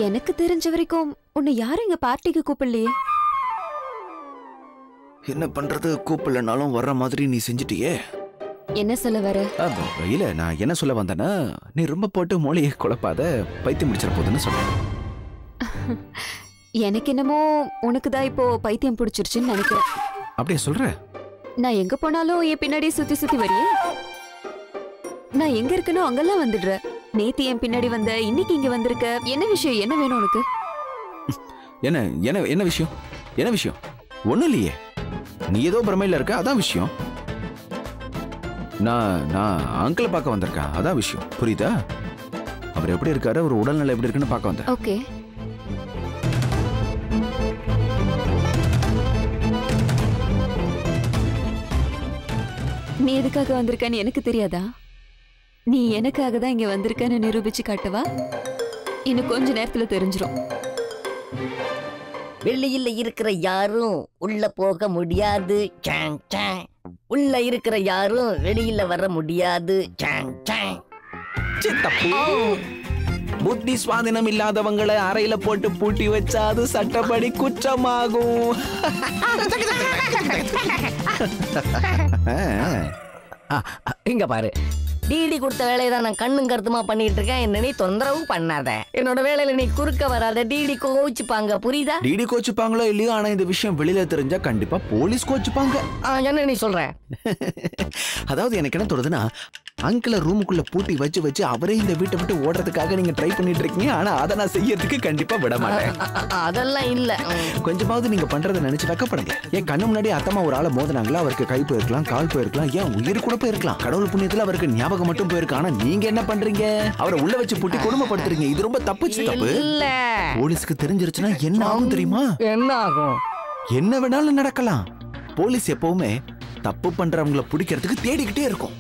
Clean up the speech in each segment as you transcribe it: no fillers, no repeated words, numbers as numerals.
எனக்கு தெரிஞ்ச வரைக்கும் உன்னை யாரும் இங்க பார்ட்டிக்கு கூப்பிடலையே. என்ன பண்றது, கூப்பிடலனாலும் வர்ற மாதிரி நீ செஞ்சிட்டியே. என்ன சொல்ல வர? இல்ல, நான் என்ன சொல்ல வந்தேன்னா, நீ ரொம்ப போட்டு மூளையை குழப்பாத, பைத்தியம் முடிச்சிட போதுன்னு சொன்னேன். எனக்கு என்னமோ உனக்கு தான் இப்போ பைத்தியம் பிடிச்சிருச்சுன்னு நினைக்கிறேன். அப்படியே சொல்ற? நான் எங்க போனாலும் என் பின்னாடி சுத்தி சுத்தி வரியே. நான் எங்க இருக்கனோ அங்கெல்லாம் வந்துடுற. நேத்து என் பின்னாடி வந்த, இன்னைக்கு இங்க வந்திருக்க. என்ன விஷயம்? என்ன வேணும் உனக்கு? என்ன என்ன என்ன விஷயம்? என்ன விஷயம்? ஒண்ணும் இல்லையே, நீ ஏதோ பிரமையில இருக்க, அதான் விஷயம். நான் அங்கிளை பார்க்க வந்திருக்கேன், அதான் விஷயம். புரியுதா? அவர் எப்படி இருக்காரு, அவர் உடல்நிலை எப்படி இருக்குன்னு பார்க்க வந்தேன். ஓகே. நீ எதுக்காக வந்திருக்கன்னு எனக்கு தெரியாதா? நீ எனக்காக தான் இங்க வந்திருக்கன்னு நிரூபிச்சு காட்டவா? இன்னும் கொஞ்ச நேரத்துல தெரிஞ்சிரும். வெளியில இருக்கிற யாரும் உள்ள போக முடியாது. உள்ள இருக்கிற யாரும் வெளியில வர முடியாது. புத்தி சுவாதீனம் இல்லாதவங்களை அறையில போட்டு பூட்டி வச்சா அது சட்டப்படி குற்றமாகும். இங்க பாரு, டிடி கொடுத்த வேலையை தான் நான் கண்ணும் கருத்துமா பண்ணிட்டு இருக்கேன். என்ன நீ தொந்தரவு பண்ணாத. என்னோட வேலையில நீ குறுக்க வராத. டிடி கோச்சுப்பாங்க, புரியுதா? டிடி கோச்சுப்பாங்களோ இல்லையோ, ஆனா இந்த விஷயம் வெளியில தெரிஞ்சா கண்டிப்பா போலீஸ் கோச்சுப்பாங்க. என்ன நீ சொல்ற? அதாவது எனக்கு என்ன தோணுதுன்னா, அங்கிள ரூமுக்குள்ள பூட்டி வச்சு வச்சு அவரே இந்த வீட்டை விட்டு ஓடுறதுக்காக நீங்க ட்ரை பண்ணிட்டு இருக்கீங்க. ஆனா அதை நான் செய்யறதுக்கு கண்டிப்பா விட மாட்டேன். அதெல்லாம் இல்ல. கொஞ்சமாவது நீங்க பண்றதை நினைச்சு வைக்கப்படுங்க. என் கண்ணு முன்னாடி அத்தமா ஒரு ஆளை மோதினாங்களா, அவருக்கு கை போயிருக்கலாம், கால் போயிருக்கலாம், ஏன் உயிர் கூட போயிருக்கலாம். கடவுள் புண்ணியத்துல அவருக்கு ஞாபகம் மட்டும் போயிருக்கு. ஆனா நீங்க என்ன பண்றீங்க? அவரை உள்ள வச்சு பூட்டி கொடுமைப்படுத்துறீங்க. இது ரொம்ப தப்பு. தப்பு இல்ல. போலீஸ்க்கு தெரிஞ்சிருச்சுன்னா என்ன ஆகும் தெரியுமா? என்ன ஆகும்? என்ன வேணாலும் நடக்கலாம். போலீஸ் எப்பவுமே தப்பு பண்றவங்களை பிடிக்கிறதுக்கு தேடிக்கிட்டே இருக்கும்.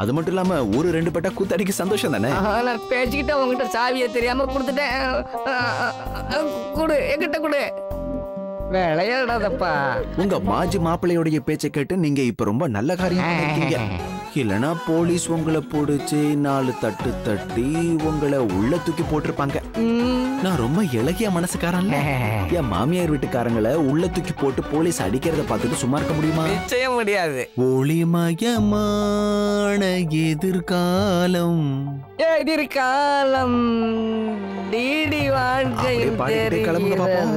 அது மட்டும் இல்லாம ஒரு ரெண்டு பட்டா கூத்தாடிக்கு சந்தோஷம் தானே. நான் பேச்சுக்கிட்ட உங்ககிட்ட சாவியை தெரியாம கொடுத்துட்டேன். குடு, என்கிட்ட குடு. விளையாடாதப்பா. உங்க மாஜி மாப்பிள்ளையோடைய பேச்சை கேட்டு நீங்க இப்ப ரொம்ப நல்ல காரியம் பண்ணிருக்கீங்க. இல்லனா போலீஸ் உங்களை பிடிச்சு 4 தட்டு தட்டி உங்களை உள்ள தூக்கி போட்டிருப்பாங்க. நான் ரொம்ப இலகிய மனசுக்காரன்ல. என் மாமியார் வீட்டுக்காரங்களை உள்ள தூக்கி போட்டு போலீஸ் அடிக்கிறத பார்த்துட்டு சும்மா இருக்க முடியுமா? நிச்சயம் முடியாது. ஒளிமயமான எதிர்காலம், எதிர்காலம் டிடி வாழ்க்கை கிளம்புங்க பாப்போம்.